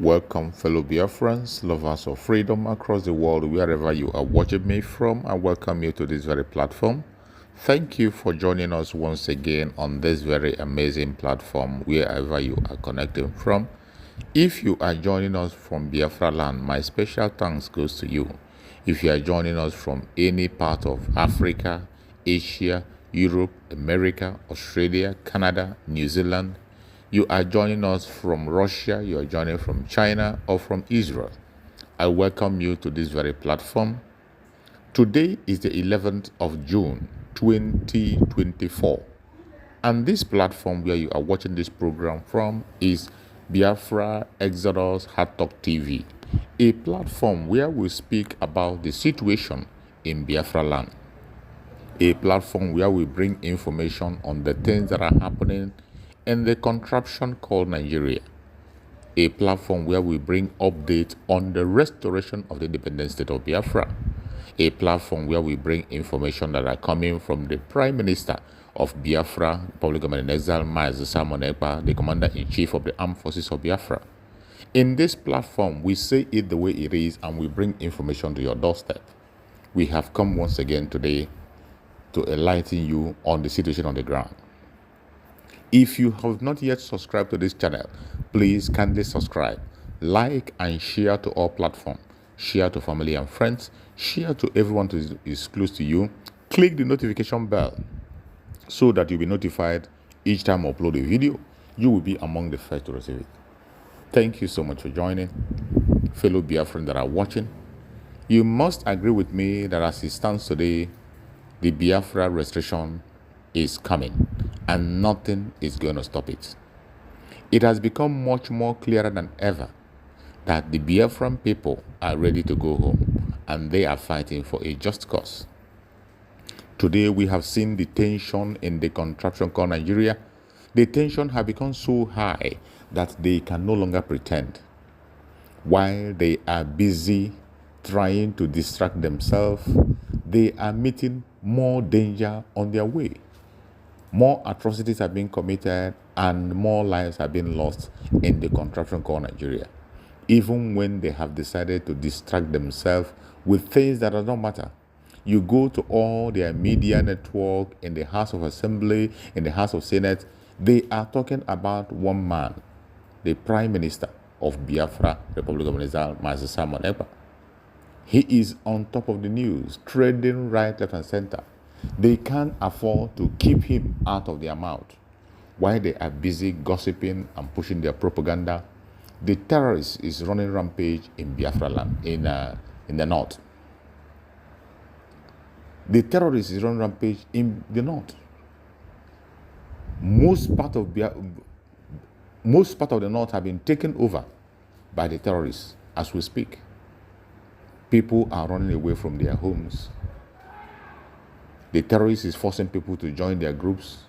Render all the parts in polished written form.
Welcome, fellow Biafrans, lovers of freedom across the world, wherever you are watching me from. I welcome you to this very platform. Thank you for joining us once again on this very amazing platform, wherever you are connecting from. If you are joining us from Biafra land, my special thanks goes to you. If you are joining us from any part of Africa, Asia, Europe, America, Australia, Canada, New Zealand, you are joining us from Russia, you are joining from China, or from Israel, I welcome you to this very platform. Today is the 11th of June, 2024. And this platform where you are watching this program from is Biafra Exodus Hard Talk TV, a platform where we speak about the situation in Biafra land, a platform where we bring information on the things that are happening in the contraption called Nigeria, a platform where we bring updates on the restoration of the independent state of Biafra, a platform where we bring information that are coming from the Prime Minister of Biafra, Republic of in Exile, Mazi Simon Ekpa, the Commander-in-Chief of the Armed Forces of Biafra. In this platform, we say it the way it is and we bring information to your doorstep. We have come once again today to enlighten you on the situation on the ground. If you have not yet subscribed to this channel, please kindly subscribe, like and share to all platforms. Share to family and friends, share to everyone who is close to you. Click the notification bell so that you'll be notified each time I upload a video. You will be among the first to receive it. Thank you so much for joining. Fellow Biafrans that are watching, you must agree with me that as it stands today, the Biafra restoration is coming and nothing is going to stop it. It has become much more clearer than ever that the Biafran people are ready to go home and they are fighting for a just cause. Today we have seen the tension in the contraption called Nigeria. The tension has become so high that they can no longer pretend. While they are busy trying to distract themselves, they are meeting more danger on their way. More atrocities are being committed and more lives have been lost in the contraption called Nigeria, even when they have decided to distract themselves with things that do not matter. You go to all their media network, in the House of Assembly, in the House of Senate, they are talking about one man, the Prime Minister of Biafra, Republic of Exile, Mazi Simon Ekpa. He is on top of the news, trading right, left, and center. They can't afford to keep him out of their mouth. While they are busy gossiping and pushing their propaganda, the terrorist is running rampage in Biafra land, in the north. The terrorist is running rampage in the north. Most part of the north have been taken over by the terrorists as we speak. People are running away from their homes. The terrorists is forcing people to join their groups,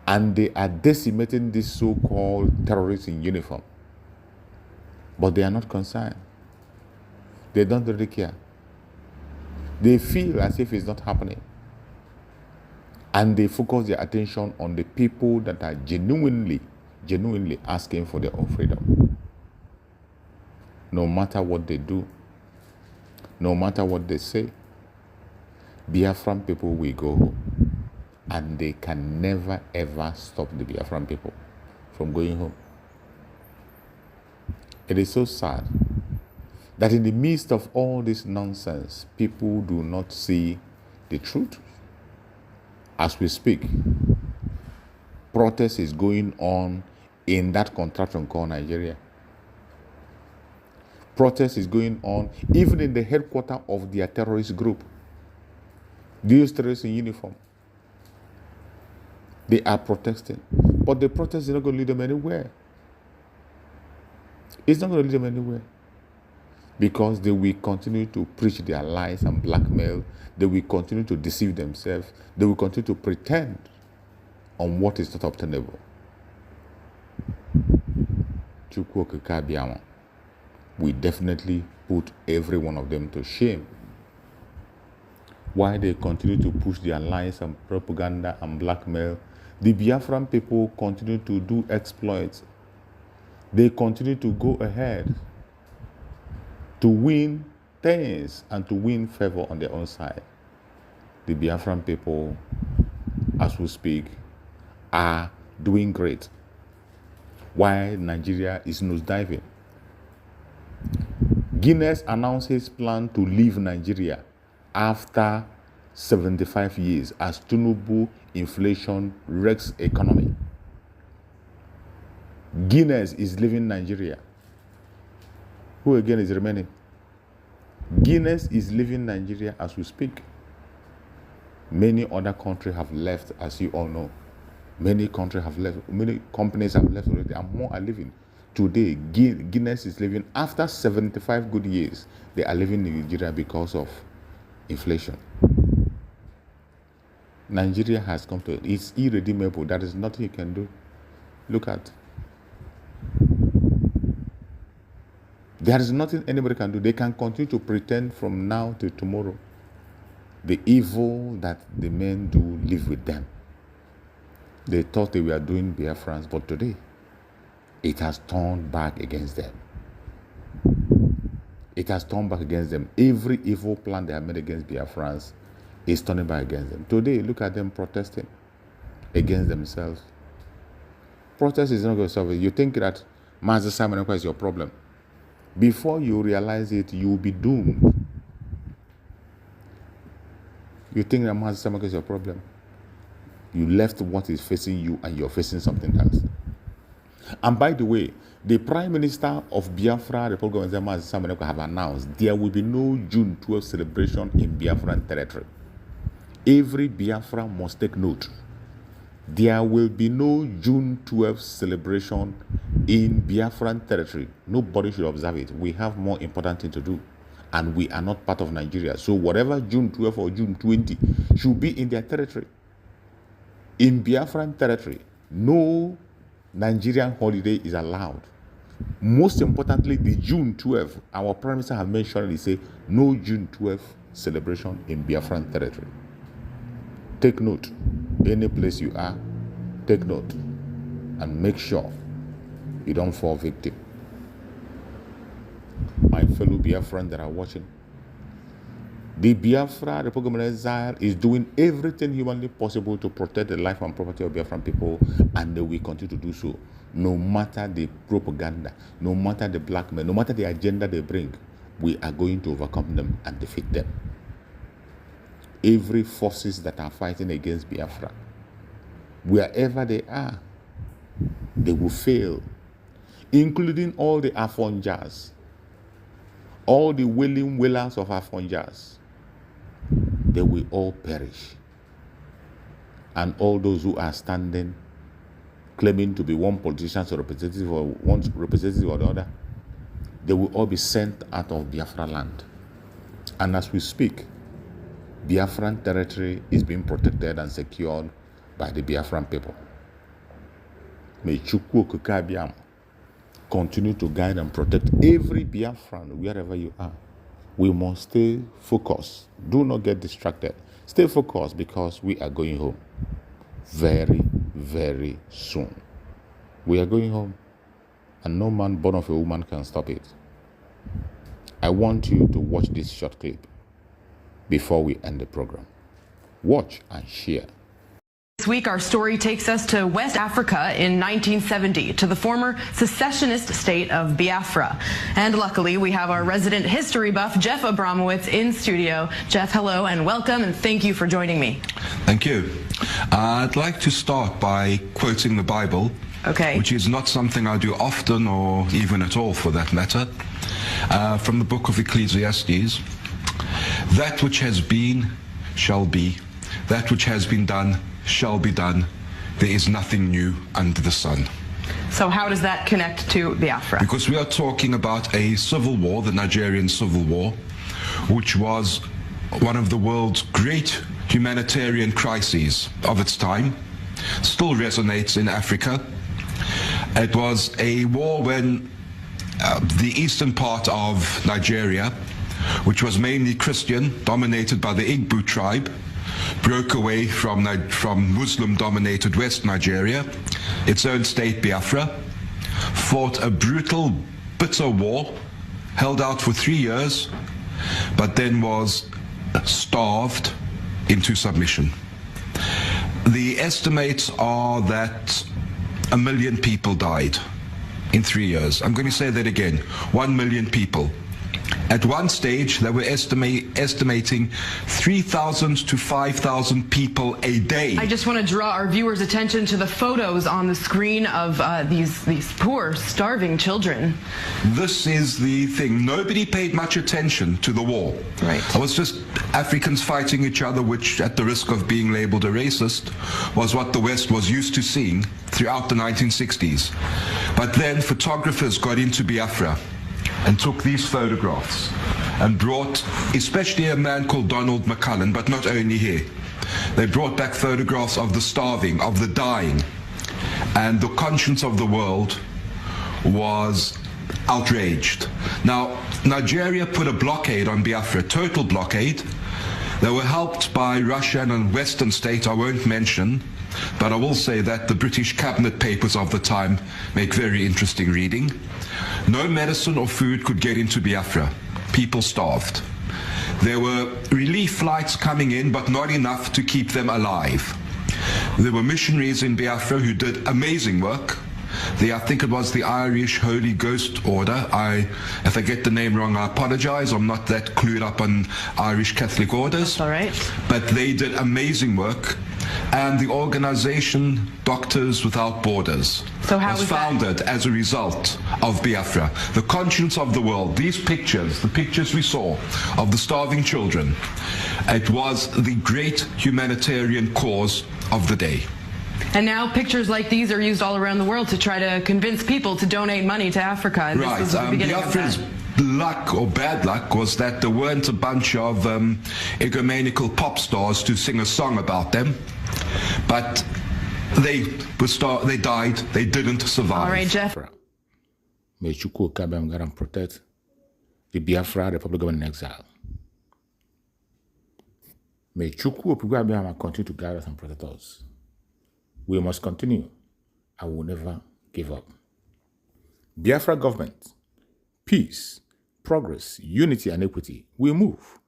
and they are decimating these so-called terrorists in uniform. But they are not concerned. They don't really care. They feel as if it's not happening. And they focus their attention on the people that are genuinely asking for their own freedom. No matter what they do, no matter what they say, Biafran people will go home. And they can never ever stop the Biafran people from going home. It is so sad that in the midst of all this nonsense, people do not see the truth. As we speak, protest is going on in that contraption called Nigeria. Protest is going on even in the headquarters of their terrorist group. These terrorists in uniform. They are protesting. But the protest is not going to lead them anywhere. It's not going to lead them anywhere. Because they will continue to preach their lies and blackmail. They will continue to deceive themselves. They will continue to pretend on what is not obtainable. We definitely put every one of them to shame. Why they continue to push their lies and propaganda and blackmail, the Biafran people continue to do exploits. They continue to go ahead to win things and to win favor on their own side. The Biafran people, as we speak, are doing great, while Nigeria is nosediving. Guinness announced his plan to leave Nigeria after 75 years as Tinubu inflation wrecks economy. Guinness is leaving Nigeria. Who again is remaining? Guinness is leaving Nigeria as we speak. Many other countries have left, as you all know. Many countries have left. Many companies have left already, and more are leaving. Today, Guinness is leaving. After 75 good years, they are leaving Nigeria because of inflation. Nigeria has come to it. It's irredeemable. There is nothing you can do. Look at. There is nothing anybody can do. They can continue to pretend from now till tomorrow. The evil that the men do live with them. They thought they were doing Biafrans, but today it has turned back against them. It has turned back against them. Every evil plan they have made against Biafrans is turning back against them. Today, look at them protesting against themselves. Protest is not going to solve it. You think that Master Simon is your problem. Before you realize it, you will be doomed. You think that Master Simon is your problem. You left what is facing you and you're facing something else. And by the way, the Prime Minister of Biafra, Republic of Master Simon, have announced there will be no June 12th celebration in Biafran territory. Every Biafra must take note. There will be no June 12th celebration in Biafran territory. Nobody should observe it. We have more important things to do. And we are not part of Nigeria. So whatever June 12 or June 20 should be in their territory. In Biafran territory, no Nigerian holiday is allowed. Most importantly, the June 12, our Prime Minister has mentioned, he said, no June 12 celebration in Biafran territory. Take note. Any place you are, take note. And make sure you don't fall victim. My fellow Biafrans that are watching, the Biafra, the program of exile, is doing everything humanly possible to protect the life and property of Biafran people, and they will continue to do so, no matter the propaganda, no matter the blackmail, no matter the agenda they bring. We are going to overcome them and defeat them. Every forces that are fighting against Biafra, wherever they are, they will fail, including all the Afonjas, all the willing willers of Afonjas. They will all perish. And all those who are standing, claiming to be one politician or representative or one representative or the other, they will all be sent out of Biafra land. And as we speak, Biafran territory is being protected and secured by the Biafran people. May Chukwu Kukabiam continue to guide and protect every Biafran wherever you are. We must stay focused. Do not get distracted. Stay focused because we are going home very, very soon. We are going home, and no man born of a woman can stop it. I want you to watch this short clip before we end the program. Watch and share. This week, our story takes us to West Africa in 1970, to the former secessionist state of Biafra. And luckily, we have our resident history buff, Jeff Abramowitz, in studio. Jeff, hello and welcome, and thank you for joining me. Thank you. I'd like to start by quoting the Bible, which is not something I do often or even at all for that matter, from the book of Ecclesiastes. That which has been shall be, that which has been done shall be done. There is nothing new under the sun. So how does that connect to Biafra? Because we are talking about a civil war, the Nigerian Civil War, which was one of the world's great humanitarian crises of its time, still resonates in Africa. It was a war when the eastern part of Nigeria, which was mainly Christian, dominated by the Igbo tribe, broke away from Muslim-dominated West Nigeria, its own state Biafra, fought a brutal, bitter war, held out for 3 years, but then was starved into submission. The estimates are that 1 million people died in 3 years. I'm going to say that again, 1 million people. At one stage, they were estimating 3,000 to 5,000 people a day. I just want to draw our viewers' attention to the photos on the screen of these poor, starving children. This is the thing. Nobody paid much attention to the war. Right. It was just Africans fighting each other, which, at the risk of being labeled a racist, was what the West was used to seeing throughout the 1960s. But then photographers got into Biafra and took these photographs and brought, especially a man called Donald McCullen, but not only here. They brought back photographs of the starving, of the dying, and the conscience of the world was outraged. Now, Nigeria put a blockade on Biafra, total blockade. They were helped by Russia and a Western state I won't mention, but I will say that the British cabinet papers of the time make very interesting reading. No medicine or food could get into Biafra. People starved. There were relief flights coming in, but not enough to keep them alive. There were missionaries in Biafra who did amazing work. I think it was the Irish Holy Ghost Order. If I get the name wrong, I apologize. I'm not that clued up on Irish Catholic orders. That's all right. But they did amazing work. And the organization Doctors Without Borders was founded as a result of Biafra. The conscience of the world. These pictures, the pictures we saw of the starving children, it was the great humanitarian cause of the day. And now pictures like these are used all around the world to try to convince people to donate money to Africa. And right. This was the beginning Biafra's of that. Luck or bad luck was that there weren't a bunch of ecumenical pop stars to sing a song about them. But they died. They didn't survive. All right, Jeff. May Chukwu Kabem God and protect the Biafra Republic government in exile. May Chukwu Kabem continue to guide us and protect us. We must continue. I will never give up. Biafra government, peace, progress, unity, and equity. We move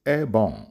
airborne